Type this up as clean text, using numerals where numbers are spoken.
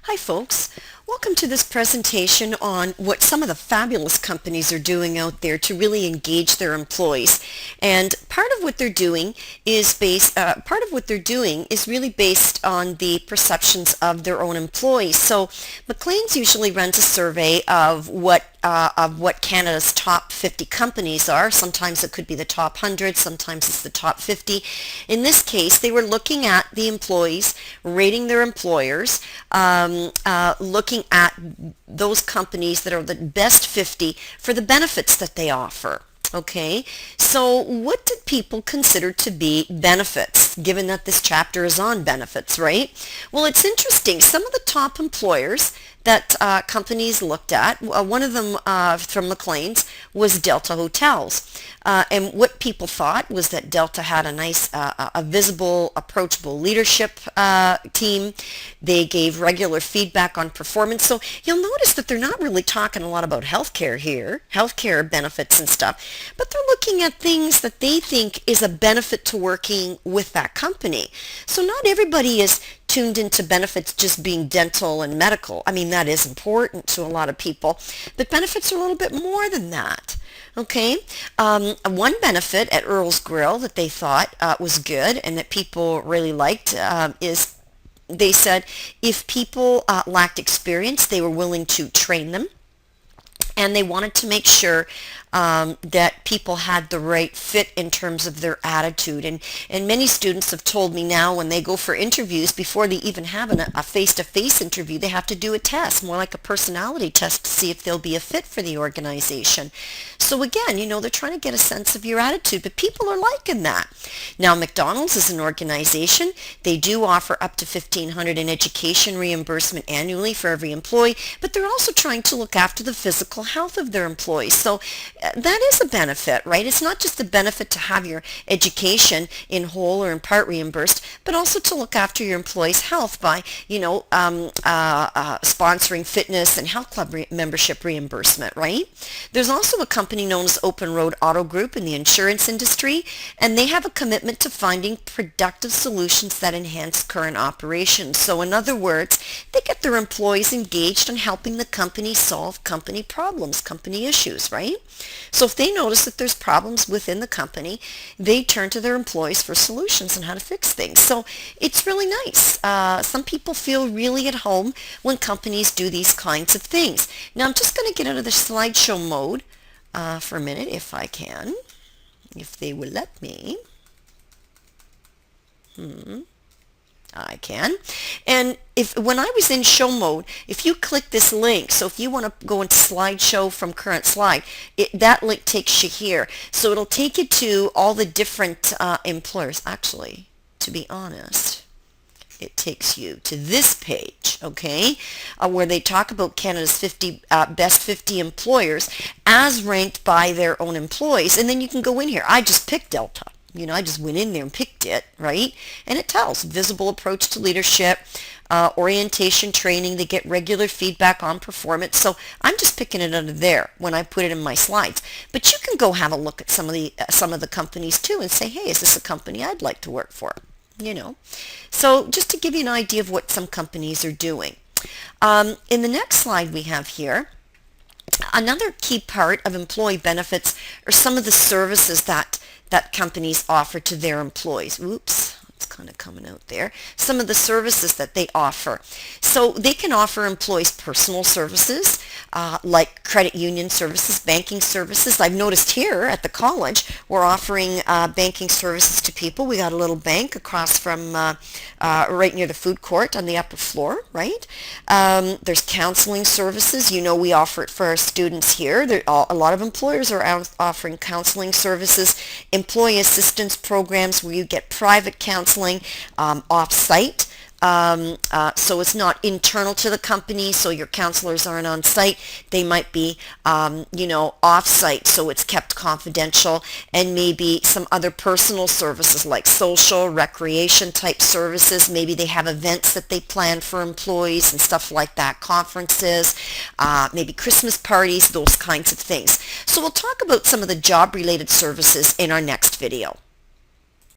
Hi folks, welcome to this presentation on what some of the fabulous companies are doing out there to really engage their employees. And part of what they're doing is really based on the perceptions of their own employees. So Maclean's usually runs a survey of what Canada's top 50 companies are. Sometimes it could be the top 100, sometimes it's the top 50. In this case, they were looking at the employees, rating their employers, looking at those companies that are the best 50 for the benefits that they offer. Okay, so what did people consider to be benefits, given that this chapter is on benefits, right? Well, it's interesting. Some of the top employers that companies looked at, one of them from Maclean's was Delta Hotels. And what people thought was that Delta had a nice, a visible, approachable leadership team. They gave regular feedback on performance. So you'll notice that they're not really talking a lot about healthcare here, healthcare benefits and stuff, but they're looking at things that they think is a benefit to working with that company. So not everybody is tuned into benefits just being dental and medical. I mean, that is important to a lot of people, but benefits are a little bit more than that. Okay, one benefit at Earl's Grill that they thought was good and that people really liked is they said if people lacked experience, they were willing to train them, and they wanted to make sure that people had the right fit in terms of their attitude. And many students have told me now when they go for interviews, before they even have a face-to-face interview, they have to do a test, more like a personality test, to see if they'll be a fit for the organization. So again, you know, they're trying to get a sense of your attitude, but people are liking that. Now, McDonald's is an organization. They do offer up to $1,500 in education reimbursement annually for every employee, but they're also trying to look after the physical health of their employees. So that is a benefit, right? It's not just a benefit to have your education in whole or in part reimbursed, but also to look after your employees' health by, sponsoring fitness and health club membership reimbursement, right? There's also a company known as Open Road Auto Group in the insurance industry, and they have a commitment to finding productive solutions that enhance current operations. So in other words, they get their employees engaged in helping the company solve company problems, company issues, right? So if they notice that there's problems within the company, they turn to their employees for solutions on how to fix things. So it's really nice. Some people feel really at home when companies do these kinds of things. Now I'm just going to get out of the slideshow mode for a minute if I can, if they will let me. I can. And if when I was in show mode, if you click this link, so if you want to go into slideshow from current slide, that link takes you here. So it'll take you to all the different employers. Actually, to be honest, it takes you to this page, okay, where they talk about Canada's 50 best 50 employers as ranked by their own employees. And then you can go in here. I just picked Delta. You know, I just went in there and picked it, right? And it tells visible approach to leadership, orientation training. They get regular feedback on performance. So I'm just picking it out of there when I put it in my slides. But you can go have a look at some of the companies too and say, hey, is this a company I'd like to work for? You know, so just to give you an idea of what some companies are doing. In the next slide we have here, another key part of employee benefits are some of the services that companies offer to their employees. Oops, it's kind of coming out there. Some of the services that they offer. So they can offer employees personal services like credit union services, banking services. I've noticed here at the college we're offering banking services to people. We got a little bank across from right near the food court on the upper floor, right? There's counseling services. You know, we offer it for our students here. A lot of employers are offering counseling services, employee assistance programs where you get private counseling off-site. So it's not internal to the company, so your counselors aren't on site. They might be, off-site, so it's kept confidential, and maybe some other personal services like social, recreation type services. Maybe they have events that they plan for employees and stuff like that, conferences, maybe Christmas parties, those kinds of things. So we'll talk about some of the job-related services in our next video.